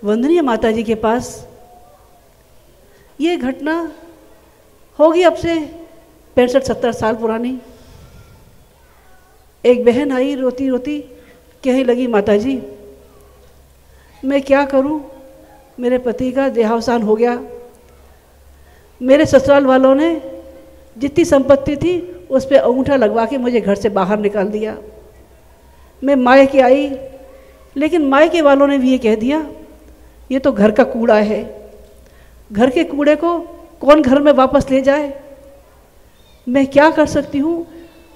वंदनीय माता जी के पास ये घटना होगी अब से 65-70 साल पुरानी। एक बहन आई रोती रोती, कहने लगी, माता जी मैं क्या करूं, मेरे पति का देहावसान हो गया। मेरे ससुराल वालों ने जितनी संपत्ति थी उस पर अंगूठा लगवा के मुझे घर से बाहर निकाल दिया। मैं मायके आई, लेकिन मायके वालों ने भी ये कह दिया ये तो घर का कूड़ा है, घर के कूड़े को कौन घर में वापस ले जाए। मैं क्या कर सकती हूँ।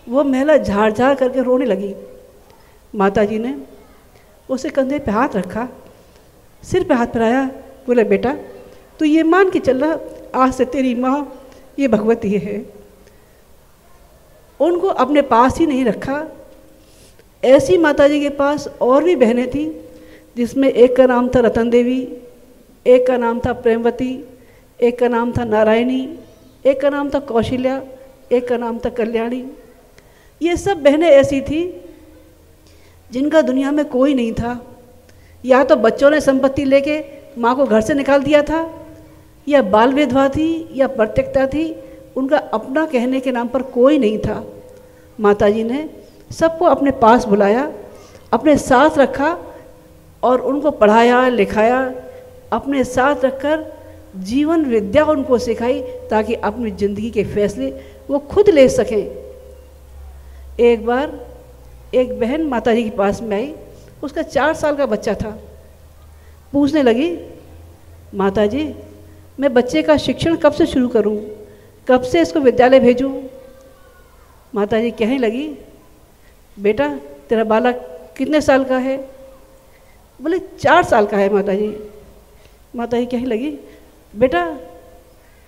वो महिला झाड़ झाड़ करके रोने लगी। माता जी ने उसे कंधे पे हाथ रखा, सिर पे हाथ फिराया, बोले बेटा तू ये मान के चल रहा, आज से तेरी माँ ये भगवती है। उनको अपने पास ही नहीं रखा। ऐसी माता जी के पास और भी बहनें थीं, जिसमें एक का नाम था रतन देवी, एक का नाम था प्रेमवती, एक का नाम था नारायणी, एक का नाम था कौशल्या, एक का नाम था कल्याणी। ये सब बहनें ऐसी थी जिनका दुनिया में कोई नहीं था। या तो बच्चों ने संपत्ति लेके माँ को घर से निकाल दिया था, या बाल विधवा थी, या परित्यक्ता थी। उनका अपना कहने के नाम पर कोई नहीं था। माता जी ने सबको अपने पास बुलाया, अपने साथ रखा और उनको पढ़ाया लिखाया, अपने साथ रखकर जीवन विद्या उनको सिखाई ताकि अपनी ज़िंदगी के फैसले वो खुद ले सकें। एक बार एक बहन माता जी के पास में आई, उसका 4 साल का बच्चा था। पूछने लगी, माता जी मैं बच्चे का शिक्षण कब से शुरू करूं, कब से इसको विद्यालय भेजूं। माता जी कहने लगी, बेटा तेरा बालक कितने साल का है। बोले 4 साल का है माता जी। माता जी कहने लगी, बेटा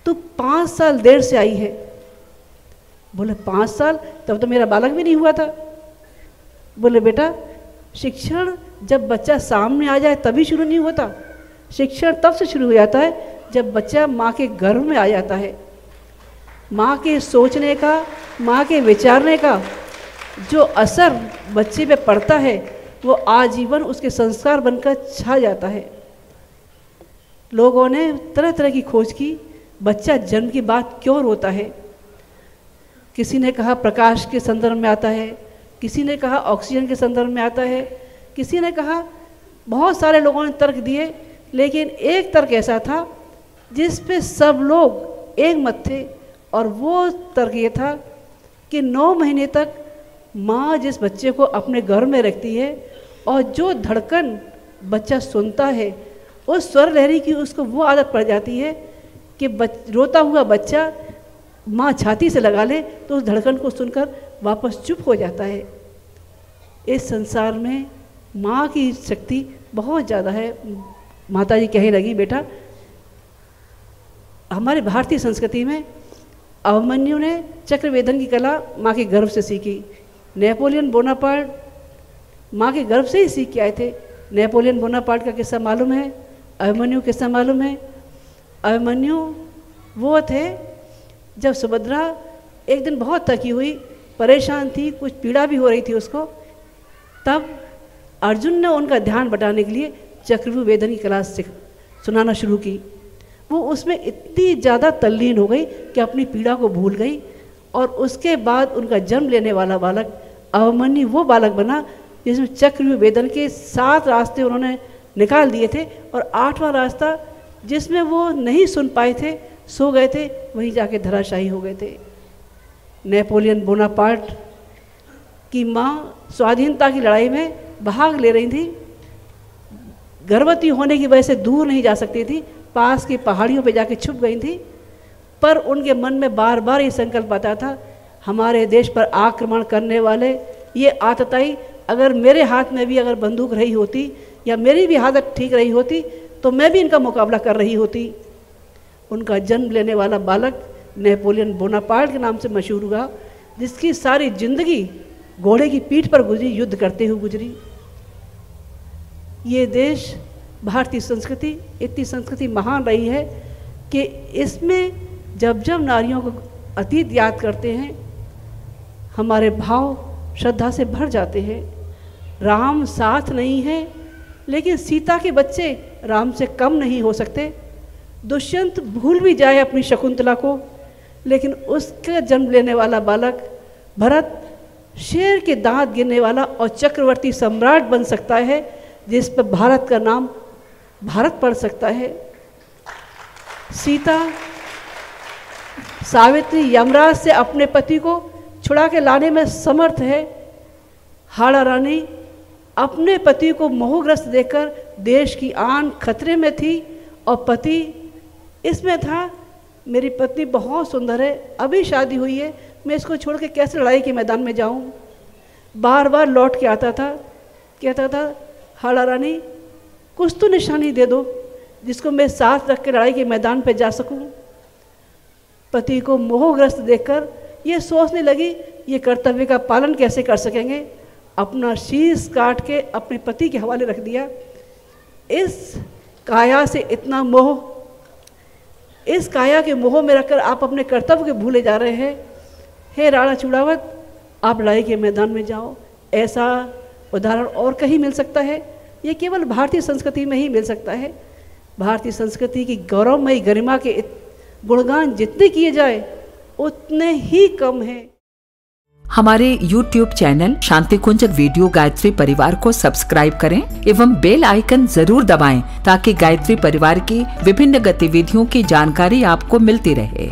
तू 5 साल देर से आई है। बोले 5 साल, तब तो मेरा बालक भी नहीं हुआ था। बोले बेटा शिक्षण जब बच्चा सामने आ जाए तभी शुरू नहीं होता, शिक्षण तब से शुरू हो जाता है जब बच्चा माँ के गर्भ में आ जाता है। माँ के सोचने का, माँ के विचारने का जो असर बच्चे पे पड़ता है वो आजीवन उसके संस्कार बनकर छा जाता है। लोगों ने तरह तरह की खोज की, बच्चा जन्म की बात क्यों रोता है। किसी ने कहा प्रकाश के संदर्भ में आता है, किसी ने कहा ऑक्सीजन के संदर्भ में आता है, किसी ने कहा, बहुत सारे लोगों ने तर्क दिए, लेकिन एक तर्क ऐसा था जिस पे सब लोग एक मत थे, और वो तर्क ये था कि 9 महीने तक माँ जिस बच्चे को अपने गर्भ में रखती है और जो धड़कन बच्चा सुनता है, उस स्वर लहरी की उसको वो आदत पड़ जाती है कि रोता हुआ बच्चा माँ छाती से लगा ले तो उस धड़कन को सुनकर वापस चुप हो जाता है। इस संसार में माँ की शक्ति बहुत ज़्यादा है। माता जी कहने लगी, बेटा हमारे भारतीय संस्कृति में अभिमन्यु ने चक्रवेदन की कला माँ के गर्भ से सीखी। नेपोलियन बोनापार्ट माँ के गर्भ से ही सीख के आए थे। नेपोलियन बोनापार्ट का किस्सा मालूम है, अभिमन्यु किस्सा मालूम है। अभिमन्यु वो थे जब सुभद्रा एक दिन बहुत थकी हुई, परेशान थी, कुछ पीड़ा भी हो रही थी उसको, तब अर्जुन ने उनका ध्यान बटाने के लिए चक्रव्यूह वेदन की कला सुनाना शुरू की। वो उसमें इतनी ज़्यादा तल्लीन हो गई कि अपनी पीड़ा को भूल गई, और उसके बाद उनका जन्म लेने वाला बालक अभिमन्यु वो बालक बना जिसमें चक्रव्यूह वेदन के 7 रास्ते उन्होंने निकाल दिए थे, और 8वां रास्ता जिसमें वो नहीं सुन पाए थे, सो गए थे, वहीं जाके धराशायी हो गए थे। नेपोलियन बोनापार्ट की माँ स्वाधीनता की लड़ाई में भाग ले रही थी, गर्भवती होने की वजह से दूर नहीं जा सकती थी, पास की पहाड़ियों पे जाके छुप गई थी, पर उनके मन में बार बार ये संकल्प आता था, हमारे देश पर आक्रमण करने वाले ये आतताई, अगर मेरे हाथ में भी अगर बंदूक रही होती या मेरी भी हालत ठीक रही होती तो मैं भी इनका मुकाबला कर रही होती। उनका जन्म लेने वाला बालक नेपोलियन बोनापार्ट के नाम से मशहूर हुआ, जिसकी सारी जिंदगी घोड़े की पीठ पर गुजरी, युद्ध करते हुए गुजरी। ये देश भारतीय संस्कृति इतनी संस्कृति महान रही है कि इसमें जब जब नारियों को अतीत याद करते हैं, हमारे भाव श्रद्धा से भर जाते हैं। राम साथ नहीं है, लेकिन सीता के बच्चे राम से कम नहीं हो सकते। दुष्यंत भूल भी जाए अपनी शकुंतला को, लेकिन उसका जन्म लेने वाला बालक भरत शेर के दांत गिनने वाला और चक्रवर्ती सम्राट बन सकता है, जिस पर भारत का नाम भारत पड़ सकता है। सीता सावित्री यमराज से अपने पति को छुड़ा के लाने में समर्थ है। हाड़ा रानी अपने पति को मोहग्रस्त देखकर देश की आन खतरे में थी और पति इसमें था, मेरी पत्नी बहुत सुंदर है, अभी शादी हुई है, मैं इसको छोड़ के कैसे लड़ाई के मैदान में जाऊं। बार बार लौट के आता था, कहता था हाड़ा रानी कुछ तो निशानी दे दो जिसको मैं साथ रख के लड़ाई के मैदान पे जा सकूं। पति को मोहग्रस्त देखकर ये सोचने लगी ये कर्तव्य का पालन कैसे कर सकेंगे। अपना शीश काट के अपने पति के हवाले रख दिया। इस काया से इतना मोह, इस काया के मोह में रखकर आप अपने कर्तव्य के भूले जा रहे हैं। हे राणा चूड़ावत, आप लड़ाई के मैदान में जाओ। ऐसा उदाहरण और कहीं मिल सकता है? ये केवल भारतीय संस्कृति में ही मिल सकता है। भारतीय संस्कृति की गौरवमयी गरिमा के गुणगान जितने किए जाए उतने ही कम हैं। हमारे YouTube चैनल शांति कुंज वीडियो गायत्री परिवार को सब्सक्राइब करें एवं बेल आइकन जरूर दबाएं ताकि गायत्री परिवार की विभिन्न गतिविधियों की जानकारी आपको मिलती रहे।